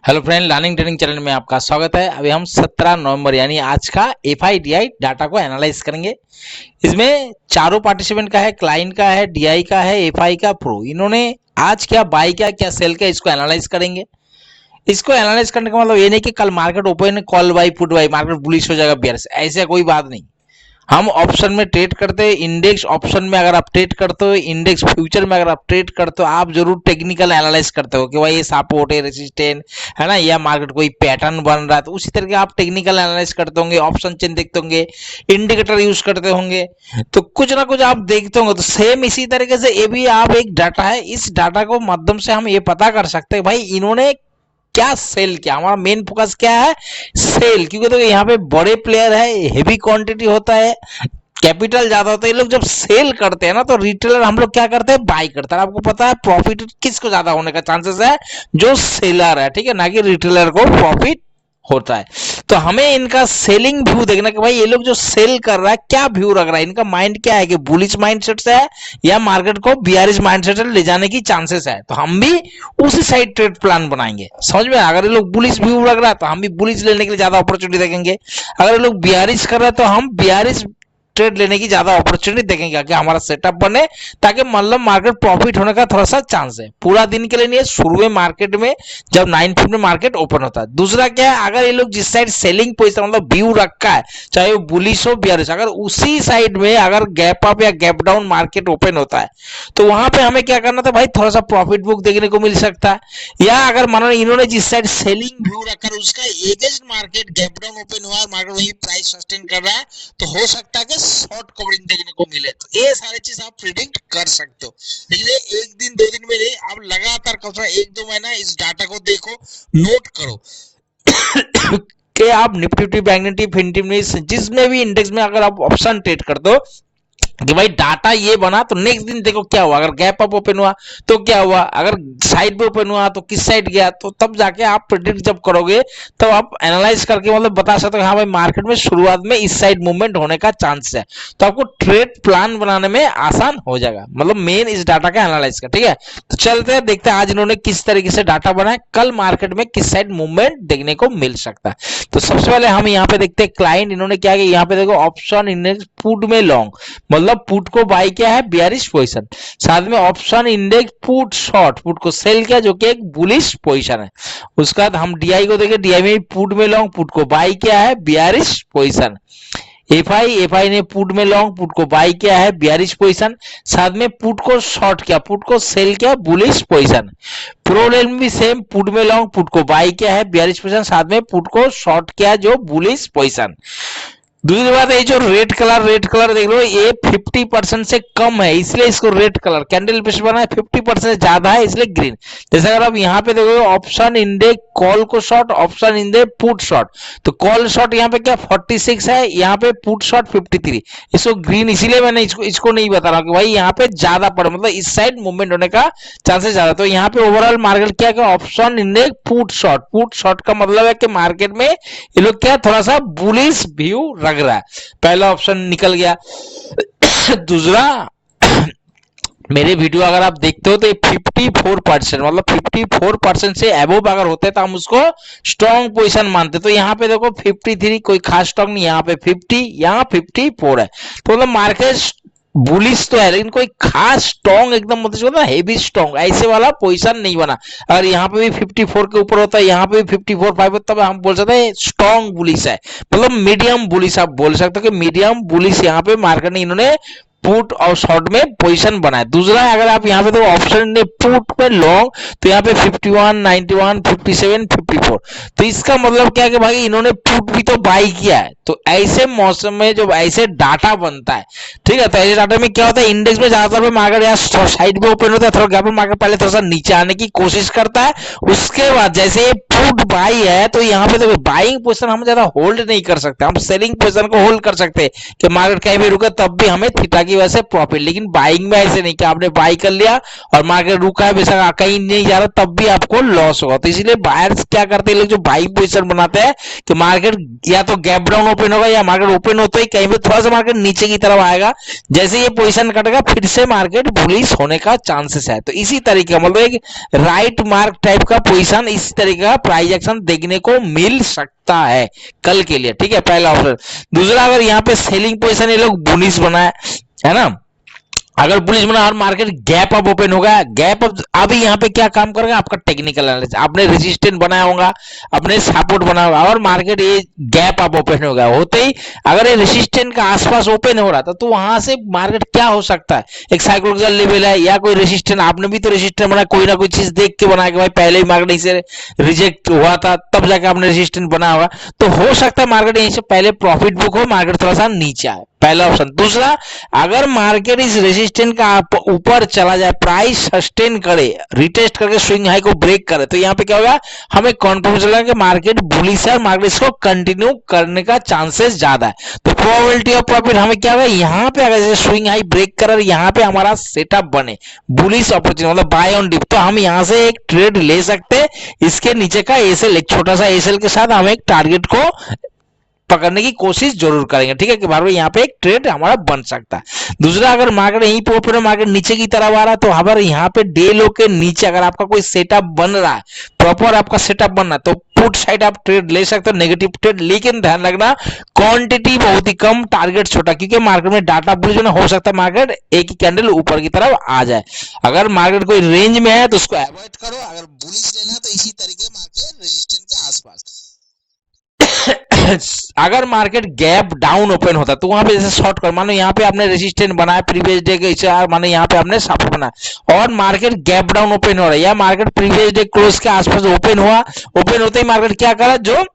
Hello friend, learning training channel में आपका स्वागत है। अभी हम 17 नवंबर यानी आज का एफआईडीआई डाटा को एनालाइज करेंगे। इसमें चारों पार्टिसिपेंट का है, क्लाइंट का है, डीआई का है, एफआई का, प्रो। इन्होंने आज क्या बाई क्या क्या सेल क्या इसको एनालाइज करेंगे। इसको एनालाइज करने का मतलब ये नहीं कि कल market open call by put by market bullish हो जाएगा बेयरिश, ऐसा कोई बात नहीं। हम ऑप्शन में ट्रेड करते हैं, इंडेक्स ऑप्शन में अगर आप ट्रेड करते हो, इंडेक्स फ्यूचर में अगर आप ट्रेड करते हो, आप जरूर टेक्निकल एनालाइज करते हो कि भाई ये सपोर्ट है, रेजिस्टेंट है ना, या मार्केट कोई पैटर्न बन रहा है, तो उसी तरह के आप टेक्निकल एनालाइज करते होंगे, ऑप्शन चेन देखते होंगे, इंडिकेटर यूज करते होंगे, तो कुछ ना कुछ आप देखते होंगे। तो सेम इसी तरीके से ये भी आप एक डाटा है, इस डाटा को माध्यम से हम ये पता कर सकते हैं भाई इन्होंने क्या सेल किया। हमारा मेन फोकस क्या है, सेल, क्योंकि देखो यहाँ पे बड़े प्लेयर है, हेवी क्वांटिटी होता है, कैपिटल ज्यादा होता है। ये लोग जब सेल करते हैं ना तो रिटेलर हम लोग क्या करते हैं, बाई करते हैं। आपको पता है प्रॉफिट किसको ज्यादा होने का चांसेस है, जो सेलर है, ठीक है, ना कि रिटेलर को प्रॉफिट होता है। तो हमें इनका सेलिंग व्यू देखना कि भाई ये लोग जो सेल कर रहा है क्या व्यू रख रहा है, इनका माइंड क्या है कि बुलिश माइंडसेट से है या मार्केट को बियरिश माइंडसेट से ले जाने की चांसेस है। तो हम भी उसी साइड ट्रेड प्लान बनाएंगे। समझ में, अगर ये लोग बुलिश व्यू रख रहा है तो हम भी बुलिश लेने के लिए ज्यादा अपॉर्चुनिटी देखेंगे। अगर ये लोग बियरिश कर रहे हैं तो हम बियरिश ट्रेड लेने की ज्यादा अपॉर्चुनिटी देखेंगे कि हमारा सेटअप बने, ताकि मतलब मार्केट प्रॉफिट होने का थोड़ा सा चांस है। पूरा दिन के लिए नहीं है, शुरू में मार्केट में जब 9:50 में मार्केट ओपन होता है। दूसरा क्या है, अगर ये लोग जिस साइड सेलिंग पोजीशन मतलब व्यू रखा है, चाहे वो बुलिश हो बियरिश, अगर उसी साइड में अगर गैप अप या गैप डाउन मार्केट ओपन होता है तो वहां पे हमें क्या करना था भाई, थोड़ा सा प्रॉफिट बुक देखने को मिल सकता है। या अगर मानो इन्होंने जिस साइड सेलिंग व्यू रखा है उसका against market gap down open हुआ है, मार्केट वही प्राइस सस्टेन कर रहा है, तो हो सकता है कि शॉर्ट कवरिंग देखने को मिले। तो ये सारी चीज आप प्रिडिक्ट कर सकते हो। लेकिन एक दिन दो दिन में नहीं, आप लगातार कम से कम 1-2 महीना इस डाटा को देखो, नोट करो कि आप निफ्टी बैंक निफ्टी फिफ्टी जिसमें भी इंडेक्स में अगर आप ऑप्शन ट्रेड करते हो कि भाई डाटा ये बना तो नेक्स्ट दिन देखो क्या हुआ, अगर गैप अप ओपन हुआ तो क्या हुआ, अगर साइड पे ओपन हुआ तो किस साइड गया, तो तब जाके आप प्रेडिक्ट जब करोगे तब आप एनालाइज करके मतलब बता सकते हो हाँ भाई मार्केट में शुरुआत में इस साइड मूवमेंट होने का चांस है। तो आपको ट्रेड प्लान बनाने में आसान हो जाएगा, मतलब मेन इस डाटा का एनालाइज का। ठीक है, तो चलते हैं देखते हैं आज इन्होंने किस तरीके से डाटा बनाया, कल मार्केट में किस साइड मूवमेंट देखने को मिल सकता है। तो सबसे पहले हम यहाँ पे देखते हैं क्लाइंट इन्होंने क्या किया। यहाँ पे देखो ऑप्शन इंडेक्स पुट में लॉन्ग, मतलब पुट को बाई किया है बियरिश पोजीशन, साथ में option index put short, put को सेल किया जो कि एक बुलिश पोजीशन है। उसके बाद हम डीआई को देखें, डीआई में पुट में लॉन्ग, पुट को बाई किया है बियरिश पोजीशन। एफआई ने पुट में लॉन्ग, पुट को बाई किया है बियरिश पोजीशन, साथ में पुट को शॉर्ट किया, पुट को सेल किया बुलिश पोजीशन। प्रो में भी सेम, पुट में लॉन्ग, पुट को बाई किया है बियरिश पोजीशन, साथ में पुट को शॉर्ट किया जो बुलिश पोजीशन। दूसरी बात ये जो रेड कलर देख लो, ये 50% से कम है इसलिए इसको रेड कलर, कैंडल बेस बना है, 50% से ज्यादा है इसलिए ग्रीन। जैसे अगर आप यहाँ पे देखो ऑप्शन इंडेक्स कॉल को short, option index put short, तो कॉल शॉर्ट यहाँ पे क्या 46 है, यहाँ पे पुट शॉर्ट 53, इसको ग्रीन इसीलिए मैंने इसको नहीं बता रहा हूँ कि भाई यहाँ पे ज्यादा पड़े, मतलब इस साइड मूवमेंट होने का चांसेस ज्यादा। तो यहाँ पे ओवरऑल मार्केट क्या है, ऑप्शन इंडेक्स पुट शॉर्ट का मतलब है कि मार्केट में ये लोग क्या थोड़ा सा बुलिश व्यू लग रहा है। पहला ऑप्शन निकल गया। दूसरा, मेरे वीडियो अगर आप देखते हो तो 54% मतलब 54% से अबोव अगर होते तो हम उसको स्ट्रॉन्ग पोजीशन मानते। तो यहाँ पे देखो 53 कोई खास स्ट्रॉन्ग नहीं, यहाँ पे 50, यहाँ 54 है, तो मतलब मार्केट बुलिश तो है लेकिन कोई खास स्ट्रॉन्ग एकदम मतलब हेवी स्ट्रॉन्ग ऐसे वाला पोजीशन नहीं बना। अगर यहाँ पे भी 54 के ऊपर होता है, यहाँ पे भी 54-5 तब हम बोल सकते हैं स्ट्रॉन्ग बुलिश है, मतलब मीडियम बुलिश आप बोल सकते हो कि मीडियम बुलिश यहाँ पे मार्केट ने इन्होंने पुट और शॉर्ट में पोजीशन बनाया। दूसरा अगर आप यहाँ पे तो ऑप्शन ने पुट पे लॉन्ग, तो यहाँ पे 51, 91, 57, 54, तो इसका मतलब क्या है कि भाई इन्होंने पुट भी तो बाई किया है। तो ऐसे मौसम में जब ऐसे डाटा बनता है, ठीक है, तो ऐसे डाटा में क्या होता है, इंडेक्स में ज्यादातर मार्केट यहाँ साइड में ओपन होता है, थोड़ा गैप मार्केट पहले थोड़ा सा नीचे आने की कोशिश करता है, उसके बाद जैसे पुट बाई है तो यहाँ पे देखो बाइंग पोजीशन हम ज्यादा होल्ड नहीं कर सकते, हम सेलिंग पोजीशन को होल्ड कर सकते हैं कि मार्केट कहीं भी रुके तब भी हमें थीटा की की वजह से प्रॉफिट। लेकिन बाइंग में ऐसे नहीं कि आपने बाई कर लिया और मार्केट रुका है, बेशक कहीं नहीं जा रहा तब भी आपको लॉस होगा। तो इसलिए बायर्स क्या करते हैं, लोग जो बाइंग पोजीशन बनाते हैं कि मार्केट या तो गैप डाउन ओपन होगा या मार्केट ओपन होते ही कहीं पे थोड़ा सा मार्केट नीचे की तरफ आएगा, जैसे ये पोजीशन कटेगा फिर से मार्केट बुलिश होने का चांसेस है। तो इसी तरीके मतलब एक राइट मार्क टाइप का पोजीशन, इस तरीके का प्राइस एक्शन देखने को मिल सकता है कल के लिए, ठीक है, पहला ऑप्शन। दूसरा, अगर यहाँ पे सेलिंग पोजीशन ये लोग बुलिश बनाए है ना, अगर बुलिश बना और मार्केट गैप अप ओपन होगा, गैप अप अभी यहाँ पे क्या काम करेगा आपका टेक्निकल एनालिसिस, आपने रेजिस्टेंस बनाया होगा, अपने सपोर्ट बनाया होगा और मार्केट ये गैप अप ओपन होगा, होते ही अगर ये रेजिस्टेंस का आसपास ओपन हो रहा था तो वहां से मार्केट क्या हो सकता है, एक साइकोलॉजिकल लेवल है या कोई रेजिस्टेंस, आपने भी तो रेजिस्टेंस बनाया, कोई ना कोई चीज देख के बनाया कि भाई पहले ही मार्केट इसे रिजेक्ट हुआ था तब जाके आपने रेजिस्टेंस बनाया होगा, तो हो सकता है मार्केट यहीं से पहले प्रॉफिट बुक हो, मार्केट थोड़ा सा नीचे आए, पहला ऑप्शन। दूसरा, अगर मार्केट इस रेजिस्टेंस का ऊपर चला जाए, प्राइस सस्टेन करे, रिटेस्ट करके स्विंग हाई को ब्रेक करे, तो यहाँ पे क्या होगा, हमें कॉन्फिडेंस लगा कि मार्केट बुलिश है, मार्केट इसको कंटिन्यू करने का चांसेस ज्यादा है। तो प्रोबेबिलिटी ऑफ प्रॉफिट हमें क्या होगा, यहाँ पे अगर जैसे स्विंग हाई ब्रेक कर यहाँ पे हमारा सेटअप बने बुलिश अपॉर्चुनिटी मतलब बाय ऑन डिप, तो हम यहाँ से एक ट्रेड ले सकते हैं, इसके नीचे का एसएल, एक छोटा सा एसएल के साथ हम एक टारगेट को पकड़ने की कोशिश जरूर करेंगे, ठीक है, कि बार यहाँ पे एक ट्रेड हमारा बन सकता है। दूसरा, अगर मार्केट यहीं पे ओपन मार्केट नीचे की तरफ आ रहा है तो हमारे यहाँ पे डे लो के नीचे अगर आपका कोई सेटअप बन रहा है, प्रॉपर आपका सेटअप बन रहा है, तो पुट साइड आप ट्रेड ले सकते हो, नेगेटिव ट्रेड, लेकिन ध्यान रखना क्वांटिटी बहुत ही कम, टारगेट छोटा, क्योंकि मार्केट में डाटा बुलिश हो सकता है मार्केट एक ही कैंडल ऊपर की तरफ आ जाए। अगर मार्केट कोई रेंज में है तो उसको अवॉइड करो, अगर बुलिश लेना है तो इसी तरीके मार्केट रेजिस्टेंस के आसपास। अगर मार्केट गैप डाउन ओपन होता तो वहां पे जैसे शॉर्ट कर, मानो यहाँ पे आपने रेजिस्टेंस बनाया प्रीवियस डे के, मानो यहाँ पे आपने सपोर्ट बनाया और मार्केट गैप डाउन ओपन हो रहा है या मार्केट प्रीवियस डे क्लोज के आसपास ओपन हुआ, ओपन होते ही मार्केट क्या करा, जो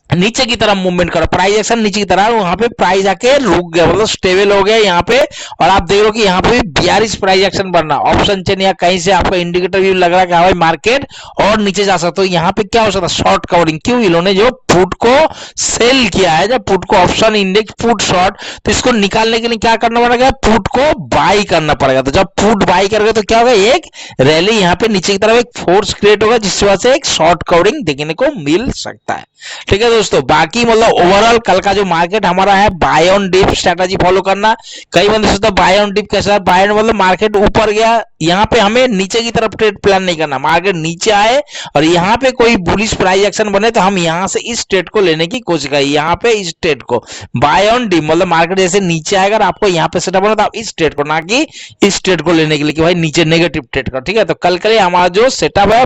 नीचे की तरफ मूवमेंट करो, प्राइस एक्शन नीचे की तरफ, वहां पे प्राइस आके रुक गया, मतलब स्टेबल हो गया यहाँ पे, और आप देख रहे हो कि यहाँ पे भी 42 प्राइस एक्शन बनना, ऑप्शन चेन या कहीं से आपका इंडिकेटर भी लग रहा है कि भाई मार्केट और नीचे जा सकता है, यहाँ पे क्या हो सकता है, शॉर्ट कवरिंग, क्यों, इन्होंने जो पुट को सेल किया है, जब पुट को ऑप्शन इंडेक्स पुट शॉर्ट, तो इसको निकालने के लिए क्या करना पड़ेगा, पुट को बाई करना पड़ेगा, तो जब पुट बाई करोगे तो क्या होगा, एक रैली यहाँ पे नीचे की तरफ एक फोर्स क्रिएट होगा जिसकी वजह से एक शॉर्ट कवरिंग देखने को मिल सकता है, ठीक है दोस्तों। बाकी मतलब ओवरऑल कल का जो मार्केट हमारा है, buy on dip strategy follow करना। कई बंदे सोचते हैं बाय ऑन डिप कैसा है, बाय ऑन मतलब मार्केट ऊपर गया, यहाँ पे हमें नीचे की तरफ ट्रेड प्लान नहीं करना, मार्केट नीचे आए और यहाँ पे कोई बुलिश प्राइस एक्शन बने तो हम यहाँ से इस ट्रेड को लेने की कोशिश करें, यहाँ पे इस ट्रेड को बाय ऑन डिप मतलब मार्केट जैसे नीचे आएगा आपको यहाँ पे सेटअप बना तो आप इस ट्रेड को, ना कि इस ट्रेड को लेने के लिए कि भाई नीचे नेगेटिव ट्रेड का, ठीक है। तो कल के लिए हमारा जो सेटअप है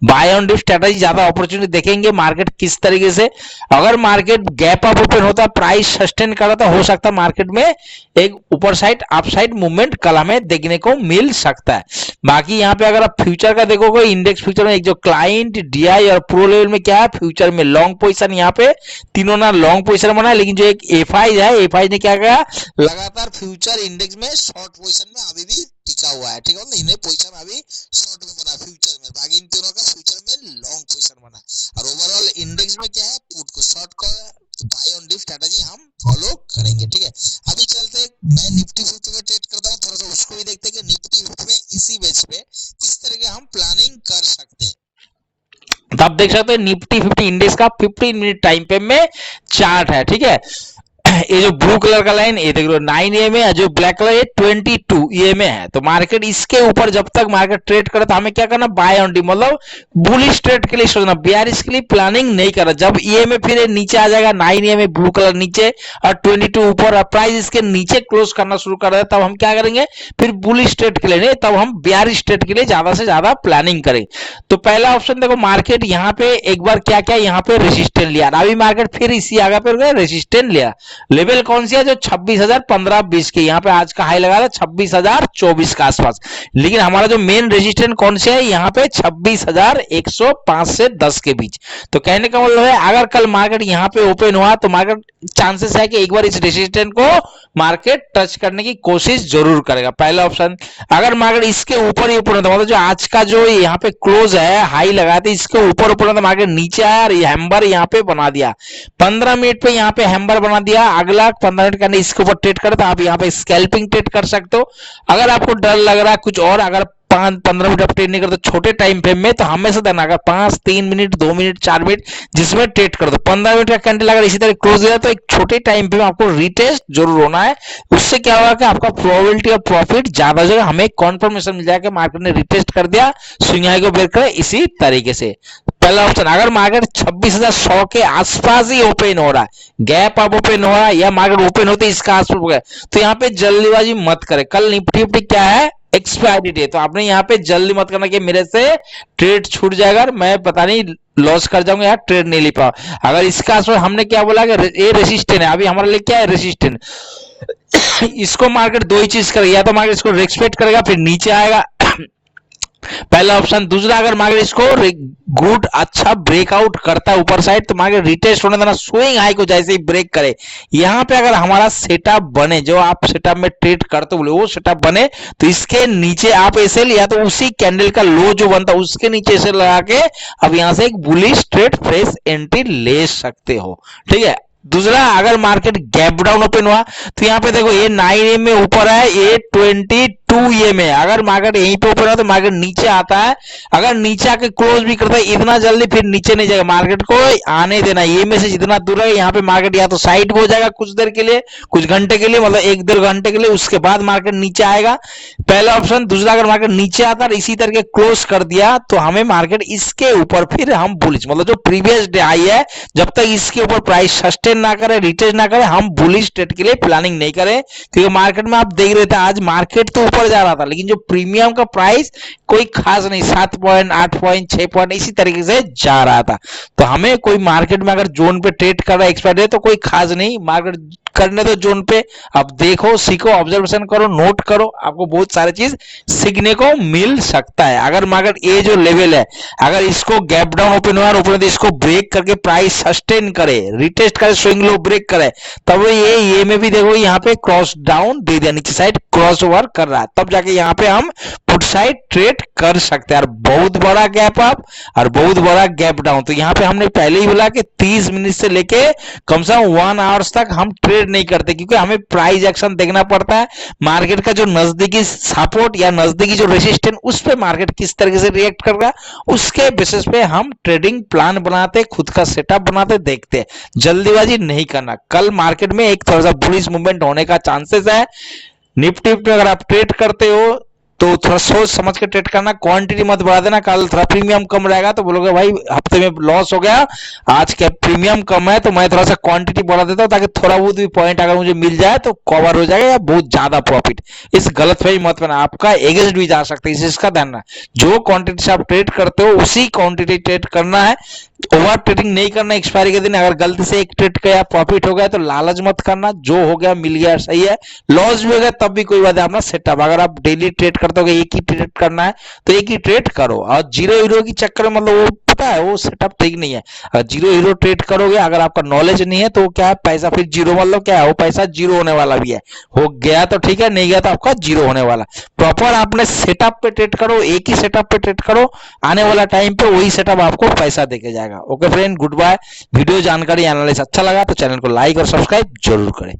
बाय ऑन डिप स्ट्रेटजी, ज्यादा अपॉर्चुनिटी देखेंगे मार्केट किस तरीके से, अगर मार्केट गैप अप ओपन होता है, प्राइस सस्टेन कर रहा था, हो सकता है मार्केट में एक ऊपर साइड अप साइड मूवमेंट कल हमें देखने को मिल सकता है। बाकी यहाँ पे अगर आप फ्यूचर का देखोगे, इंडेक्स फ्यूचर में एक जो क्लाइंट, डीआई और प्रो लेवल में क्या है, फ्यूचर में लॉन्ग पोजीशन, यहाँ पे तीनों ना लॉन्ग पोजीशन बना है, लेकिन जो एक एफआई है, एफआई ने क्या किया, लगातार फ्यूचर इंडेक्स में शॉर्ट पोजीशन में अभी भी टिका हुआ है, ठीक है, इन्हें पोजीशन अभी शॉर्ट में बना फ्यूचर में, बाकी इन तीनों का फ्यूचर में लॉन्ग पोजीशन बना है, और ओवरऑल इंडेक्स में क्या है, पुट को शॉर्ट का बाय ऑन डिप स्ट्रेटजी हम फॉलो करेंगे, ठीक है। अभी चलते मैं निफ्टी 50 में ट्रेड करता हूँ, थोड़ा सा उसको भी देखते हैं कि निफ्टी 50 में इसी बेस पे किस तरह के हम प्लानिंग कर सकते हैं। तो आप देख सकते हैं निफ्टी 50 इंडेक्स का 15 मिनट टाइम पे में चार्ट है, ठीक है। ये जो ब्लू कलर का लाइन ये देख लो 9 EMA है, जो ब्लैक कलर ये 22 EMA है। तो मार्केट इसके ऊपर जब तक मार्केट ट्रेड करे तो हमें क्या करना, बाय ऑन डिप मतलब बुलिश ट्रेड के लिए सोचना, बेयरिश के लिए प्लानिंग नहीं करना। जब EMA फिर नीचे आ जाएगा, 9 EMA ब्लू कलर नीचे और 22 ऊपर और प्राइस इसके नीचे क्लोज करना शुरू कर रहा है, तब हम क्या करेंगे, फिर बुलिश ट्रेड के लिए नहीं, तब हम बेयरिश ट्रेड के लिए ज्यादा से ज्यादा प्लानिंग करेंगे। तो पहला ऑप्शन देखो, मार्केट यहाँ पे एक बार क्या क्या यहाँ पे रेजिस्टेंस लिया, अभी मार्केट फिर इसी आगे पे रेजिस्टेंस लिया, लेवल कौन सी है, जो 26,015-20 की, यहाँ पे आज का हाई लगा था 26,024 के आसपास, लेकिन हमारा जो मेन रेजिस्टेंस कौन से है, यहाँ पे 26,105 से 10 के बीच। तो कहने का मतलब है अगर कल मार्केट यहाँ पे ओपन हुआ तो मार्केट चांसेस है कि एक बार इस रेजिस्टेंस को मार्केट टच करने की कोशिश जरूर करेगा, पहला ऑप्शन। अगर मार्केट इसके ऊपर ही ऊपर होता, मतलब जो आज का जो यहाँ पे क्लोज है, हाई लगाया था, इसके ऊपर ऊपर होता, मार्केट नीचे आया और हैम्बर यहाँ पे बना दिया, 15 मिनट पे यहाँ पे हैम्बर बना दिया, अगला 15 मिनट का इसके ऊपर ट्रेड करे तो आप यहाँ पे स्कैल्पिंग ट्रेड कर सकते हो। अगर आपको डर लग रहा है कुछ और, अगर 5-15 मिनट आप ट्रेड नहीं करते छोटे टाइम फ्रेम में, तो हमेशा देना अगर 5-3 मिनट 2 मिनट 4 मिनट जिसमें ट्रेड कर दो। 15 मिनट का कैंडल अगर इसी तरह क्लोज हो जाए तो एक छोटे टाइम फ्रेम आपको रिटेस्ट जरूर होना है। उससे क्या होगा कि आपका प्रोबेबिलिटी ऑफ प्रॉफिट ज्यादा हो जाएगा, हमें कॉन्फर्मेशन मिल जाएगा मार्केट ने रिटेस्ट कर दिया, स्विंग हाई को ब्रेक करे। इसी तरीके से पहला ऑप्शन, अगर मार्केट 26,100 के आसपास ही ओपन हो रहा है, गैप अप ओपन हो रहा है या मार्केट ओपन होते इसका आसपास हो गया, तो यहाँ पे जल्दीबाजी मत करें। कल निफ्टी क्या है, एक्सपायरी डे, तो आपने यहाँ पे जल्दी मत करना कि मेरे से ट्रेड छूट जाएगा, मैं पता नहीं लॉस कर जाऊंगा, यार ट्रेड नहीं ले पाऊं। अगर इसका आसपास हमने क्या बोला कि ये रेसिस्टेंट है, अभी हमारे लिए क्या है, रेसिस्टेंट। इसको मार्केट दो ही चीज करेगा, या तो मार्केट इसको रिस्पेक्ट करेगा फिर नीचे आएगा, पहला ऑप्शन। दूसरा, अगर मार्केट इसको गुड अच्छा ब्रेकआउट करता है ऊपर साइड, तो मार्केट रिटेस्ट होने देना, स्विंग हाई को जैसे ही ब्रेक करे, यहां पे अगर हमारा सेटअप बने, जो आप सेटअप में ट्रेड करते हो वो सेटअप बने, तो इसके नीचे आप ऐसे लिया तो उसी कैंडल का लो जो बनता है उसके नीचे से लगा के अब यहां से एक बुलिश ट्रेड फ्रेश एंट्री ले सकते हो, ठीक है। दूसरा, अगर मार्केट गैप डाउन ओपन हुआ तो यहाँ पे देखो ये 9 में ऊपर है, ये 22 में, अगर मार्केट यहीं पे ओपन हो तो मार्केट नीचे आता है, अगर नीचे आके क्लोज भी करता है इतना जल्दी फिर नीचे नहीं जाएगा, मार्केट को आने देना। ये में से जितना दूर है यहाँ पे मार्केट या तो साइड हो जाएगा कुछ देर के लिए, कुछ घंटे के लिए, मतलब 1-1.5 घंटे के लिए, उसके बाद मार्केट नीचे आएगा, पहला ऑप्शन। दूसरा, अगर मार्केट नीचे आता है इसी तरह क्लोज कर दिया तो हमें मार्केट इसके ऊपर फिर हम बुलिश, मतलब जो प्रीवियस डे आई है जब तक इसके ऊपर प्राइस सस्टेन ना करे, रिटेस्ट ना करे, हम बुलिश ट्रेड के लिए प्लानिंग नहीं करें। क्योंकि मार्केट में आप देख रहे थे आज मार्केट तो ऊपर जा रहा था लेकिन जो प्रीमियम का प्राइस कोई खास नहीं, 7 पॉइंट 8 पॉइंट 6 पॉइंट इसी तरीके से जा रहा था। तो हमें कोई मार्केट में अगर जोन पे ट्रेड कर रहा है एक्सपायरी है तो कोई खास नहीं, मार्केट करने दो जोन पे, अब देखो सीखो ऑब्जर्वेशन करो नोट करो, आपको बहुत सारी चीज सीखने को मिल सकता है। अगर मार्केट ये जो लेवल है अगर इसको गैप डाउन ओपन हुआ ओपन इसको ब्रेक करके प्राइस सस्टेन करे, रिटेस्ट करे, स्विंग लो ब्रेक करे, तब ये में भी देखो यहाँ पे क्रॉस डाउन दे दिया, नीचे साइड क्रॉस ओवर कर रहा है, तब जाके यहाँ पे हम पुट साइड ट्रेड कर सकते हैं। और बहुत बड़ा गैप अप और बहुत बड़ा गैप डाउन, तो यहाँ पे हमने पहले ही बोला कि 30 मिनट से लेके कम से कम 1 आवर्स तक हम ट्रेड नहीं करते, क्योंकि हमें प्राइस एक्शन देखना पड़ता है, मार्केट का जो नजदीकी सपोर्ट या नजदीकी जो रेसिस्टेंस उस पे मार्केट किस तरीके से रिएक्ट कर रहा है उसके बेसिस पे हम ट्रेडिंग प्लान बनाते, खुद का सेटअप बनाते, देखते हैं। जल्दीबाजी नहीं करना, कल मार्केट में एक थोड़ा सा बुलिश मूवमेंट होने का चांसेस है। निफ्टी में अगर आप ट्रेड करते हो तो थोड़ा सोच समझ के ट्रेड करना, क्वांटिटी मत बढ़ा देना, कल थोड़ा प्रीमियम कम रहेगा तो बोलोगे भाई हफ्ते में लॉस हो गया, आज क्या प्रीमियम कम है तो मैं थोड़ा सा क्वांटिटी बढ़ा देता हूं ताकि थोड़ा बहुत भी पॉइंट अगर मुझे मिल जाए तो कवर हो जाएगा या बहुत ज्यादा प्रॉफिट। इस गलतफहमी मत करना, आपका एगेंस्ट भी जा सकता है, इसका ध्यान रखना। जो क्वांटिटी से आप ट्रेड करते हो उसी क्वांटिटी ट्रेड करना है, ओवर ट्रेडिंग नहीं करना। एक्सपायरी के दिन अगर गलती से एक ट्रेड का प्रॉफिट हो गया तो लालच मत करना, जो हो गया मिल गया सही है, लॉस भी हो गया तब भी कोई बात है, अपना सेटअप। अगर आप डेली ट्रेड करते हो एक ही ट्रेड करना है तो एक ही ट्रेड करो, और जीरो हीरो की चक्कर में मतलब वो पता है वो सेटअप ठीक नहीं है। अगर जीरो हीरो ट्रेड करोगे, अगर आपका नॉलेज नहीं है तो क्या है पैसा फिर जीरो, मतलब क्या है वो पैसा जीरो होने वाला भी है, हो गया तो ठीक है, नहीं गया तो आपका जीरो होने वाला। प्रॉपर आपने सेटअप पे ट्रेड करो, एक ही सेटअप पे ट्रेड करो, आने वाला टाइम पे वही सेटअप आपको पैसा देके जाएगा। Okay friend, goodbye. Video जानकारी एनालिसिस अच्छा लगा तो चैनल को लाइक और सब्सक्राइब जरूर करें।